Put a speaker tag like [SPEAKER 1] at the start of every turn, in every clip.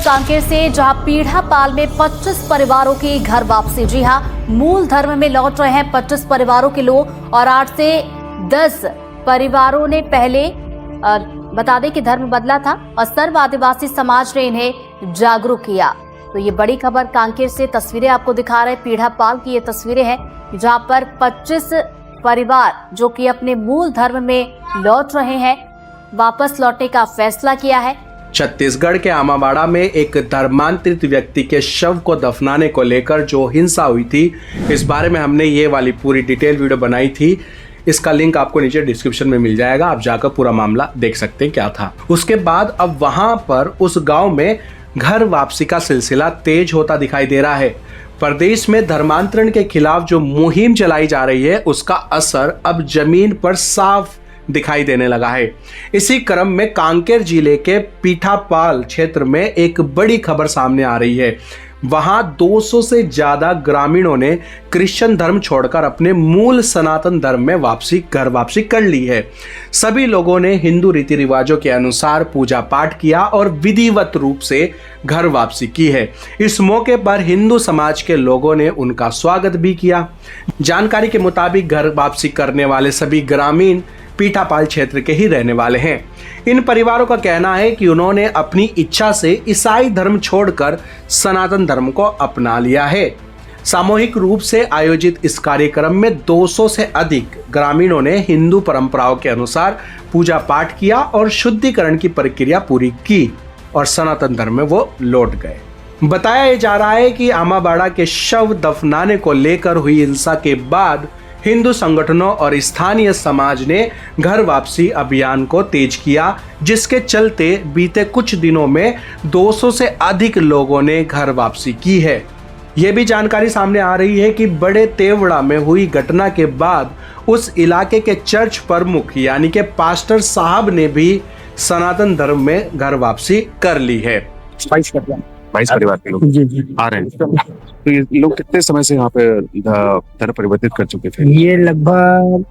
[SPEAKER 1] कांकेर से, जहां पीढ़ापाल में 25 परिवारों की घर वापसी। जी हां, मूल धर्म में लौट रहे हैं 25 परिवारों के लोग और 8 से 10 परिवारों ने पहले बता दें कि धर्म बदला था और सर्व आदिवासी समाज ने इन्हें जागरूक किया। तो ये बड़ी खबर कांकेर से, तस्वीरें आपको दिखा रहे हैं। पीढ़ापाल की ये तस्वीरें हैं जहां पर 25 परिवार जो कि अपने मूल धर्म में लौट रहे हैं, वापस लौटने का फैसला किया है।
[SPEAKER 2] छत्तीसगढ़ के आमाबाड़ा में एक धर्मांतरित व्यक्ति के शव को दफनाने को लेकर जो हिंसा हुई थी, इस बारे में हमने ये वाली पूरी डिटेल वीडियो बनाई थी। इसका लिंक आपको नीचे डिस्क्रिप्शन में मिल जाएगा, आप जाकर पूरा मामला देख सकते हैं क्या था। उसके बाद अब वहां पर उस गांव में घर वापसी का सिलसिला तेज होता दिखाई दे रहा है। प्रदेश में धर्मांतरण के खिलाफ जो मुहिम चलाई जा रही है, उसका असर अब जमीन पर साफ दिखाई देने लगा है। इसी क्रम में कांकेर जिले के पीठापाल क्षेत्र में एक बड़ी खबर सामने आ रही है। वहां 200 से ज्यादा ग्रामीणों ने क्रिश्चियन धर्म छोड़कर अपने मूल सनातन धर्म में घर वापसी कर ली है। सभी लोगों ने हिंदू रीति रिवाजों के अनुसार पूजा पाठ किया और विधिवत रूप से घर वापसी की है। इस मौके पर हिंदू समाज के लोगों ने उनका स्वागत भी किया। जानकारी के मुताबिक घर वापसी करने वाले सभी ग्रामीण पीठापाल क्षेत्र के ही रहने वाले हैं। इन परिवारों का कहना है कि उन्होंने अपनी इच्छा से ईसाई धर्म छोड़कर सनातन धर्म को अपना लिया है। सामूहिक रूप से आयोजित इस कार्यक्रम में 200 से अधिक ग्रामीणों ने हिंदू परंपराओं के अनुसार पूजा पाठ किया और शुद्धिकरण की प्रक्रिया पूरी की और सनातन धर्म में वो लौट गए। बताया जा रहा है कि आमाबाड़ा के शव दफनाने को लेकर हुई हिंसा के बाद हिंदू संगठनों और स्थानीय समाज ने घर वापसी अभियान को तेज किया, जिसके चलते बीते कुछ दिनों में 200 से अधिक लोगों ने घर वापसी की है। यह भी जानकारी सामने आ रही है कि बड़े तेवड़ा में हुई घटना के बाद उस इलाके के चर्च प्रमुख यानी कि पास्टर साहब ने भी सनातन धर्म में घर वापसी कर ली है।
[SPEAKER 3] 22 परिवार के लोग आ रहे हैं। तो ये लोग कितने समय से यहाँ पे धर्म परिवर्तित कर चुके थे?
[SPEAKER 4] ये लगभग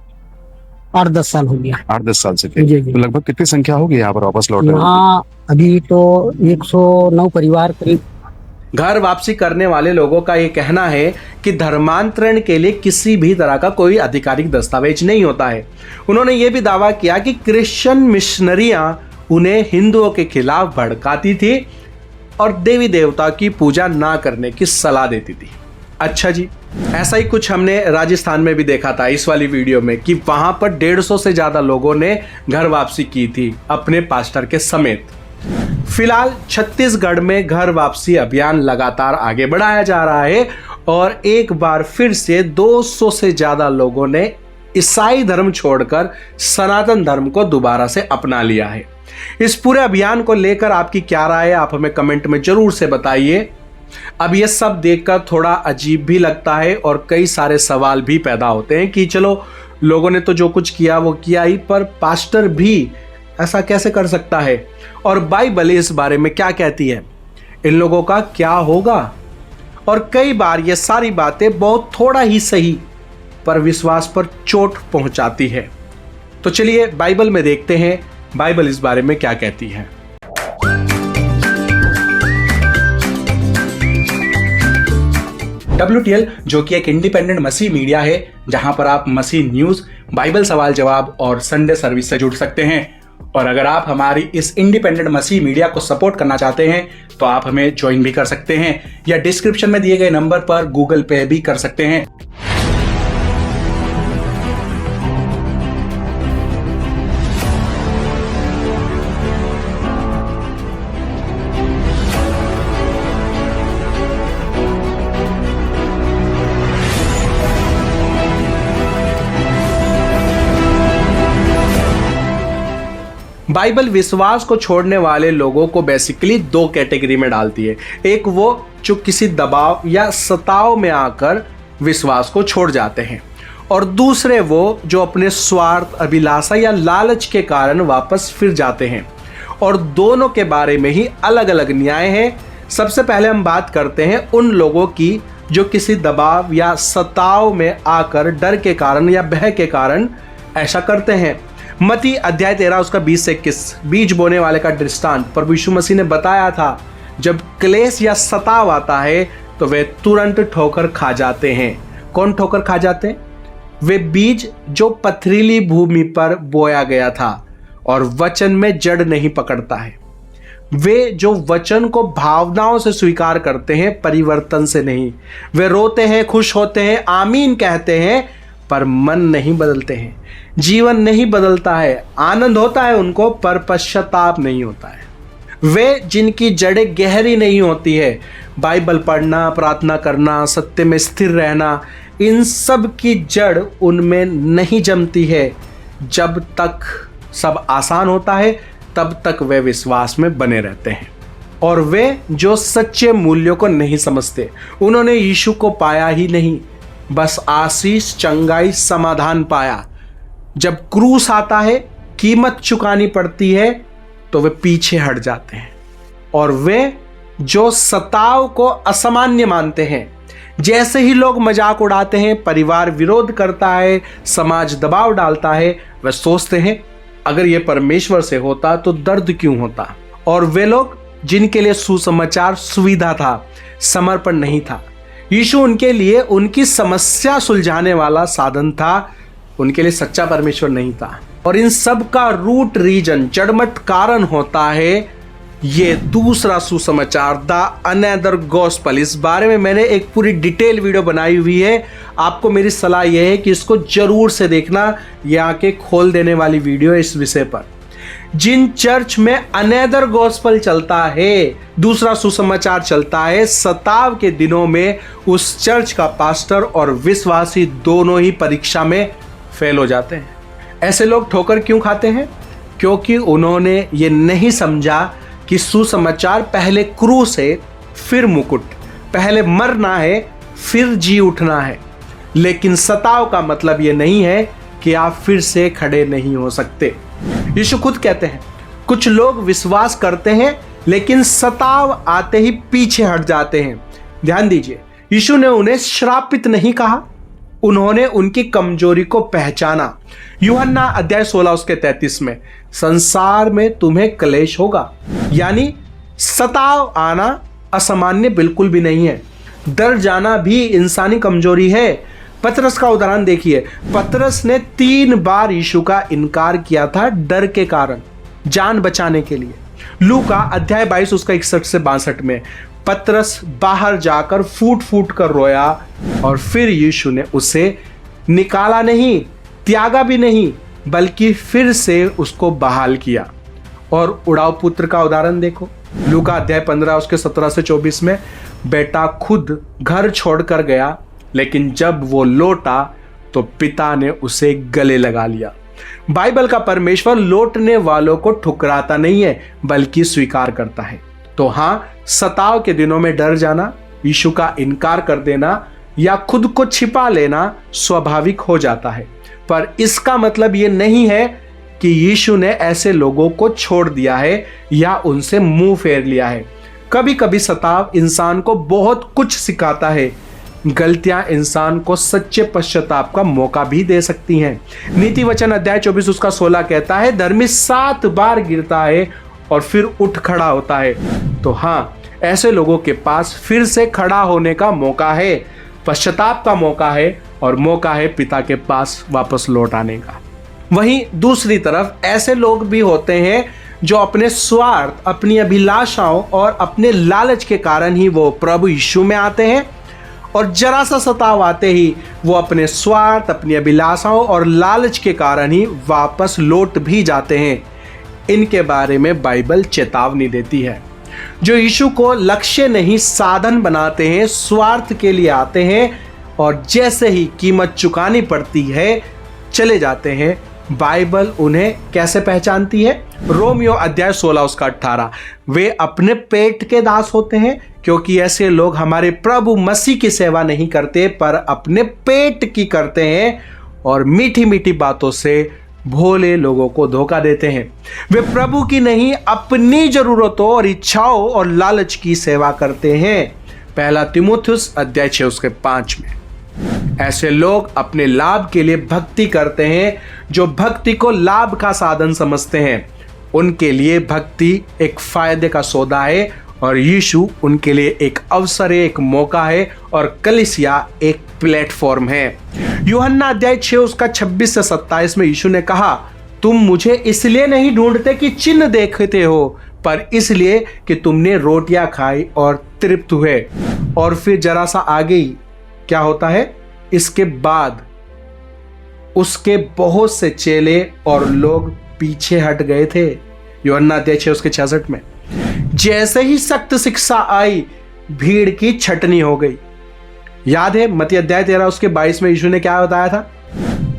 [SPEAKER 4] 8-10 साल हो गया।
[SPEAKER 3] 8-10 साल से थे। तो लगभग कितनी संख्या होगी यहाँ पर वापस लौट रहे?
[SPEAKER 4] हाँ, अभी तो 109 परिवार करीब।
[SPEAKER 2] घर वापसी करने वाले लोगों का ये कहना है कि धर्मांतरण के लिए किसी भी तरह का कोई आधिकारिक दस्तावेज नहीं होता है। उन्होंने ये भी दावा किया कि क्रिश्चियन मिशनरियां उन्हें हिंदुओं के खिलाफ भड़काती थी और देवी देवता की पूजा ना करने की सलाह देती थी। अच्छा जी, ऐसा ही कुछ हमने राजस्थान में भी देखा था इस वाली वीडियो में कि वहां पर 150 से ज्यादा लोगों ने घर वापसी की थी अपने पास्टर के समेत। फिलहाल छत्तीसगढ़ में घर वापसी अभियान लगातार आगे बढ़ाया जा रहा है और एक बार फिर से 200 से ज्यादा लोगों ने ईसाई धर्म छोड़कर सनातन धर्म को दोबारा से अपना लिया है। इस पूरे अभियान को लेकर आपकी क्या राय है, आप हमें कमेंट में जरूर से बताइए। अब ये सब देखकर थोड़ा अजीब भी लगता है और कई सारे सवाल भी पैदा होते हैं कि चलो लोगों ने तो जो कुछ किया वो किया ही, पर पास्टर भी ऐसा कैसे कर सकता है और बाइबल इस बारे में क्या कहती है, इन लोगों का क्या होगा। और कई बार ये सारी बातें बहुत थोड़ा ही सही पर विश्वास पर चोट पहुंचाती है। तो चलिए बाइबल में देखते हैं बाइबल इस बारे में क्या कहती है। WTL जो कि एक इंडिपेंडेंट मसीह मीडिया है, जहां पर आप मसीह न्यूज, बाइबल सवाल जवाब और संडे सर्विस से जुड़ सकते हैं। और अगर आप हमारी इस इंडिपेंडेंट मसीह मीडिया को सपोर्ट करना चाहते हैं तो आप हमें ज्वाइन भी कर सकते हैं या डिस्क्रिप्शन में दिए गए नंबर पर गूगल पे भी कर सकते हैं। बाइबल विश्वास को छोड़ने वाले लोगों को बेसिकली 2 कैटेगरी में डालती है। एक वो जो किसी दबाव या सताव में आकर विश्वास को छोड़ जाते हैं और दूसरे वो जो अपने स्वार्थ, अभिलाषा या लालच के कारण वापस फिर जाते हैं। और दोनों के बारे में ही अलग अलग न्याय हैं। सबसे पहले हम बात करते हैं उन लोगों की जो किसी दबाव या सताव में आकर डर के कारण या भय के कारण ऐसा करते हैं। मत्ती अध्याय 13 उसका 20 से 21 बीज बोने वाले का दृष्टांत प्रभु यीशु मसीह ने बताया था जब क्लेश या सताव आता है तो वे तुरंत ठोकर खा जाते हैं। कौन ठोकर खा जाते हैं? वे बीज जो पथरीली भूमि पर बोया गया था और वचन में जड़ नहीं पकड़ता है। वे जो वचन को भावनाओं से स्वीकार करते हैं, परिवर्तन से नहीं। वे रोते हैं, खुश होते हैं, आमीन कहते हैं, पर मन नहीं बदलते हैं। जीवन नहीं बदलता है। आनंद होता है उनको, पर पश्चाताप नहीं होता है। वे जिनकी जड़ें गहरी नहीं होती है, बाइबल पढ़ना, प्रार्थना करना, सत्य में स्थिर रहना, इन सब की जड़ उनमें नहीं जमती है। जब तक सब आसान होता है तब तक वे विश्वास में बने रहते हैं। और वे जो सच्चे मूल्यों को नहीं समझते, उन्होंने यीशु को पाया ही नहीं, बस आशीष, चंगाई, समाधान पाया। जब क्रूस आता है, कीमत चुकानी पड़ती है, तो वे पीछे हट जाते हैं। और वे जो सताव को असामान्य मानते हैं, जैसे ही लोग मजाक उड़ाते हैं, परिवार विरोध करता है, समाज दबाव डालता है, वे सोचते हैं अगर ये परमेश्वर से होता तो दर्द क्यों होता। और वे लोग जिनके लिए सुसमाचार सुविधा था, समर्पण नहीं था, यीशु उनके लिए उनकी समस्या सुलझाने वाला साधन था, उनके लिए सच्चा परमेश्वर नहीं था। और इन सब का रूट रीजन, जड़मट कारण होता है ये दूसरा सुसमाचार, द अनदर गॉस्पल। इस बारे में मैंने एक पूरी डिटेल वीडियो बनाई हुई है। आपको मेरी सलाह यह है कि इसको जरूर से देखना। ये आंखें खोल देने वाली वीडियो है इस विषय पर। जिन चर्च में अनदर गॉस्पल चलता है, दूसरा सुसमाचार चलता है, सताव के दिनों में उस चर्च का पास्टर और विश्वासी दोनों ही परीक्षा में फेल हो जाते हैं। ऐसे लोग ठोकर क्यों खाते हैं? क्योंकि उन्होंने ये नहीं समझा कि सुसमाचार पहले क्रूस है, फिर मुकुट, पहले मरना है, फिर जी उठना है। लेकिन सताव का मतलब ये नहीं है कि आप फिर से खड़े नहीं हो सकते। यीशु खुद कहते हैं, कुछ लोग विश्वास करते हैं लेकिन सताव आते ही पीछे हट जाते हैं। ध्यान दीजिए, यीशु ने उन्हें श्रापित नहीं कहा, उन्होंने उनकी कमजोरी को पहचाना। यूहन्ना अध्याय 16 उसके 33 में, संसार में तुम्हें क्लेश होगा, यानी सताव आना असामान्य बिल्कुल भी नहीं है। डर जाना भी इंसानी कमजोरी है। पतरस का उदाहरण देखिए, पतरस ने 3 बार यीशु का इनकार किया था डर के कारण, जान बचाने के लिए। लूका अध्याय 22 उसका 61 से 62 में, पतरस बाहर जाकर फूट फूट कर रोया और फिर यीशु ने उसे निकाला नहीं, त्यागा भी नहीं, बल्कि फिर से उसको बहाल किया। और उड़ाव पुत्र का उदाहरण देखो, लूका अध्याय 15 उसके 17 से 24 में, बेटा खुद घर छोड़कर गया, लेकिन जब वो लौटा तो पिता ने उसे गले लगा लिया। बाइबल का परमेश्वर लौटने वालों को ठुकराता नहीं है, बल्कि स्वीकार करता है। तो हाँ, सताव के दिनों में डर जाना, यीशु का इनकार कर देना या खुद को छिपा लेना स्वाभाविक हो जाता है। पर इसका मतलब ये नहीं है कि यीशु ने ऐसे लोगों को छोड़ दिया है या उनसे मुंह फेर लिया है। कभी कभी सताव इंसान को बहुत कुछ सिखाता है। गलतियां इंसान को सच्चे पश्चाताप का मौका भी दे सकती हैं। नीति वचन अध्याय 24 उसका 16 कहता है, धर्मी 7 बार गिरता है और फिर उठ खड़ा होता है। तो हाँ, ऐसे लोगों के पास फिर से खड़ा होने का मौका है, पश्चाताप का मौका है, और मौका है पिता के पास वापस लौट आने का। वहीं दूसरी तरफ ऐसे लोग भी होते हैं जो अपने स्वार्थ, अपनी अभिलाषाओं और अपने लालच के कारण ही वो प्रभु यीशु में आते हैं, और जरा सा सताव आते ही वो अपने स्वार्थ, अपनी अभिलाषाओं और लालच के कारण ही वापस लौट भी जाते हैं। इनके बारे में बाइबल चेतावनी देती है। जो यीशु को लक्ष्य नहीं साधन बनाते हैं, स्वार्थ के लिए आते हैं और जैसे ही कीमत चुकानी पड़ती है चले जाते हैं। बाइबल उन्हें कैसे पहचानती है? रोमियो अध्याय 16 उसका 18, वे अपने पेट के दास होते हैं, क्योंकि ऐसे लोग हमारे प्रभु मसीह की सेवा नहीं करते पर अपने पेट की करते हैं और मीठी मीठी बातों से भोले लोगों को धोखा देते हैं। वे प्रभु की नहीं, अपनी जरूरतों और इच्छाओं और लालच की सेवा करते हैं। पहला तीमुथियुस अध्याय 6 उसके 5 में। ऐसे लोग अपने लाभ के लिए भक्ति करते हैं, जो भक्ति को लाभ का साधन समझते हैं। उनके लिए भक्ति एक फायदे का सौदा है और यीशु उनके लिए एक अवसर है, एक मौका है, और कलीसिया एक प्लेटफॉर्म है। यूहन्ना अध्याय 6 उसका 26 से 27 में यीशु ने कहा, तुम मुझे इसलिए नहीं ढूंढते कि चिन्ह देखते हो, पर इसलिए कि तुमने रोटियां खाई और तृप्त हुए। और फिर जरा सा आगे ही क्या होता है, इसके बाद उसके बहुत से चेले और लोग पीछे हट गए थे। यूहन्ना अध्याय 6 उसके 66 में जैसे ही सख्त शिक्षा आई, भीड़ की छटनी हो गई। याद है मत्ती अध्याय 13 उसके 22 में यीशु ने क्या बताया था,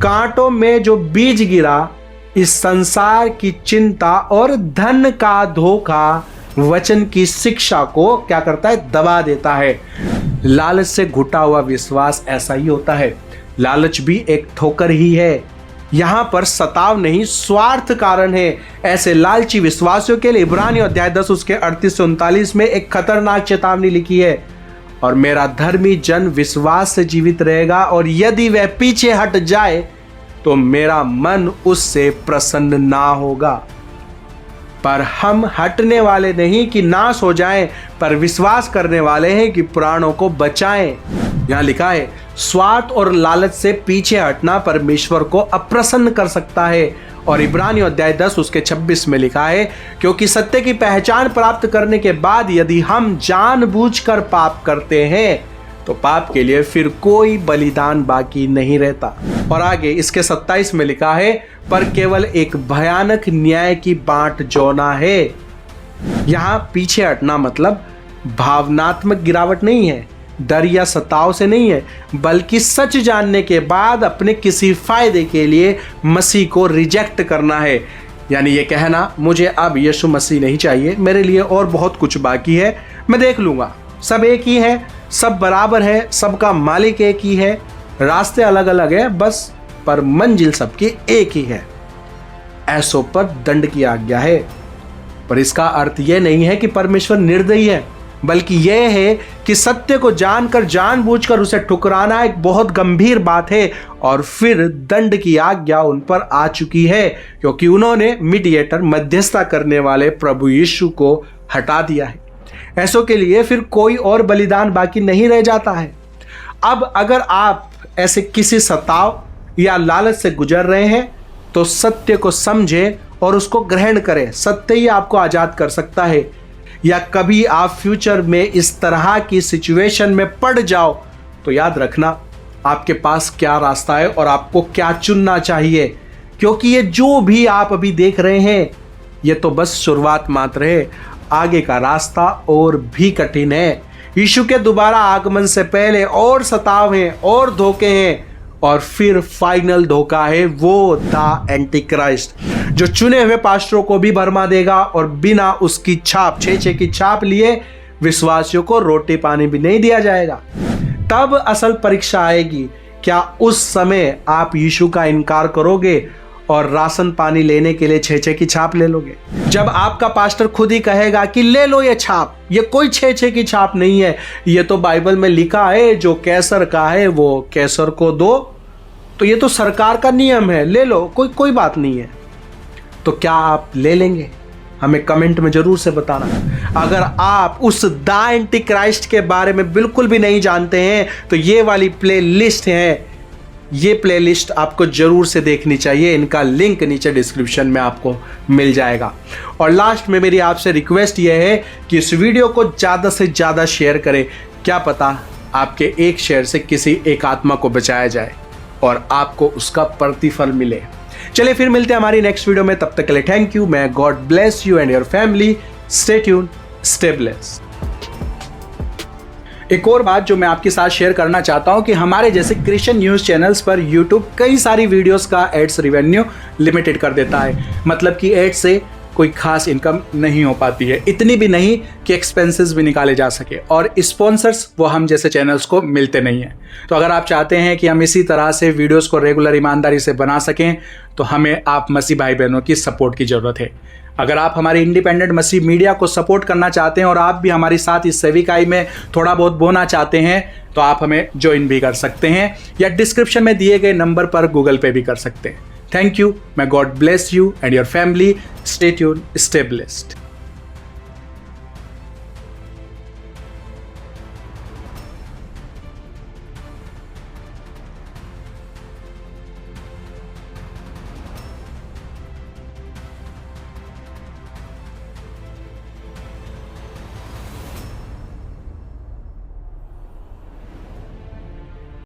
[SPEAKER 2] कांटों में जो बीज गिरा, इस संसार की चिंता और धन का धोखा वचन की शिक्षा को क्या करता है, दबा देता है। लालच से घुटा हुआ विश्वास ऐसा ही होता है। लालच भी एक ठोकर ही है। यहां पर सताव नहीं, स्वार्थ कारण है। ऐसे लालची विश्वासियों के लिए इब्रानियों अध्याय 10 उसके 38 से 39 में एक खतरनाक चेतावनी लिखी है, और मेरा धर्मी जन विश्वास से जीवित रहेगा, और यदि वह पीछे हट जाए तो मेरा मन उससे प्रसन्न ना होगा। पर हम हटने वाले नहीं कि नाश हो जाएं, पर विश्वास करने वाले हैं कि प्राणों को बचाएं। यहां लिखा है, स्वार्थ और लालच से पीछे हटना परमेश्वर को अप्रसन्न कर सकता है। और इब्रानियों अध्याय 10 उसके 26 में लिखा है, क्योंकि सत्य की पहचान प्राप्त करने के बाद यदि हम जानबूझकर पाप करते हैं तो पाप के लिए फिर कोई बलिदान बाकी नहीं रहता। और आगे इसके 27 में लिखा है, पर केवल एक भयानक न्याय की बाट जोना है। यहां पीछे हटना मतलब भावनात्मक गिरावट नहीं है, डर या सताव से नहीं है, बल्कि सच जानने के बाद अपने किसी फायदे के लिए मसीह को रिजेक्ट करना है। यानी ये कहना, मुझे अब यीशु मसीह नहीं चाहिए, मेरे लिए और बहुत कुछ बाकी है, मैं देख लूंगा, सब एक ही है, सब बराबर है, सबका मालिक एक ही है, रास्ते अलग अलग है बस, पर मंजिल सबकी एक ही है। ऐसों पर दंड की आज्ञा है। पर इसका अर्थ यह नहीं है कि परमेश्वर निर्दयी है, बल्कि यह है कि सत्य को जानकर जानबूझकर उसे ठुकराना एक बहुत गंभीर बात है। और फिर दंड की आज्ञा उन पर आ चुकी है, क्योंकि उन्होंने मीडिएटर, मध्यस्थता करने वाले प्रभु यीशु को हटा दिया है। ऐसों के लिए फिर कोई और बलिदान बाकी नहीं रह जाता है। अब अगर आप ऐसे किसी सताव या लालच से गुजर रहे हैं तो सत्य को समझें और उसको ग्रहण करें। सत्य ही आपको आजाद कर सकता है। या कभी आप फ्यूचर में इस तरह की सिचुएशन में पड़ जाओ तो याद रखना आपके पास क्या रास्ता है और आपको क्या चुनना चाहिए, क्योंकि ये जो भी आप अभी देख रहे हैं ये तो बस शुरुआत मात्र है। आगे का रास्ता और भी कठिन है। यीशु के दोबारा आगमन से पहले और सताव हैं और धोखे हैं, और फिर फाइनल धोखा है वो द एंटीक्राइस्ट, जो चुने हुए पास्टरों को भी भरमा देगा और बिना उसकी छाप 6 की छाप लिए विश्वासियों को रोटी पानी भी नहीं दिया जाएगा। तब असल परीक्षा आएगी। क्या उस समय आप यीशु का इनकार करोगे और राशन पानी लेने के लिए 6 की छाप ले लोगे? जब आपका पास्टर खुद ही कहेगा कि ले लो ये छाप, ये कोई 6 की छाप नहीं है, ये तो बाइबल में लिखा है जो कैसर का है वो कैसर को दो, तो ये तो सरकार का नियम है, ले लो, कोई बात नहीं है, तो क्या आप ले लेंगे? हमें कमेंट में जरूर से बताना। अगर आप उस द एंटीक्राइस्ट के बारे में बिल्कुल भी नहीं जानते हैं तो ये वाली प्लेलिस्ट है, ये प्लेलिस्ट आपको जरूर से देखनी चाहिए। इनका लिंक नीचे डिस्क्रिप्शन में आपको मिल जाएगा। और लास्ट में मेरी आपसे रिक्वेस्ट ये है कि इस वीडियो को ज़्यादा से ज़्यादा शेयर करें। क्या पता आपके एक शेयर से किसी एक आत्मा को बचाया जाए और आपको उसका प्रतिफल मिले। चलिए फिर मिलते हैं हमारी नेक्स्ट वीडियो में, तब तक के लिए थैंक यू। मैं god bless you and your family. Stay tune, stay blessed. एक और बात जो मैं आपके साथ शेयर करना चाहता हूं कि हमारे जैसे क्रिश्चियन न्यूज़ चैनल्स पर यूट्यूब कई सारी वीडियोस का एड्स रेवेन्यू लिमिटेड कर देता है। मतलब कि एड्स से कोई खास इनकम नहीं हो पाती है, इतनी भी नहीं कि एक्सपेंसेस भी निकाले जा सके, और स्पॉन्सर्स वो हम जैसे चैनल्स को मिलते नहीं हैं। तो अगर आप चाहते हैं कि हम इसी तरह से वीडियोस को रेगुलर ईमानदारी से बना सकें तो हमें आप मसीह भाई बहनों की सपोर्ट की ज़रूरत है। अगर आप हमारे इंडिपेंडेंट मसीह मीडिया को सपोर्ट करना चाहते हैं और आप भी हमारे साथ इस सेविकाई में थोड़ा बहुत बोना चाहते हैं तो आप हमें ज्वाइन भी कर सकते हैं, या डिस्क्रिप्शन में दिए गए नंबर पर गूगल पे भी कर सकते हैं। Thank you. मैं god bless you and your family. Stay tune, stay blessed.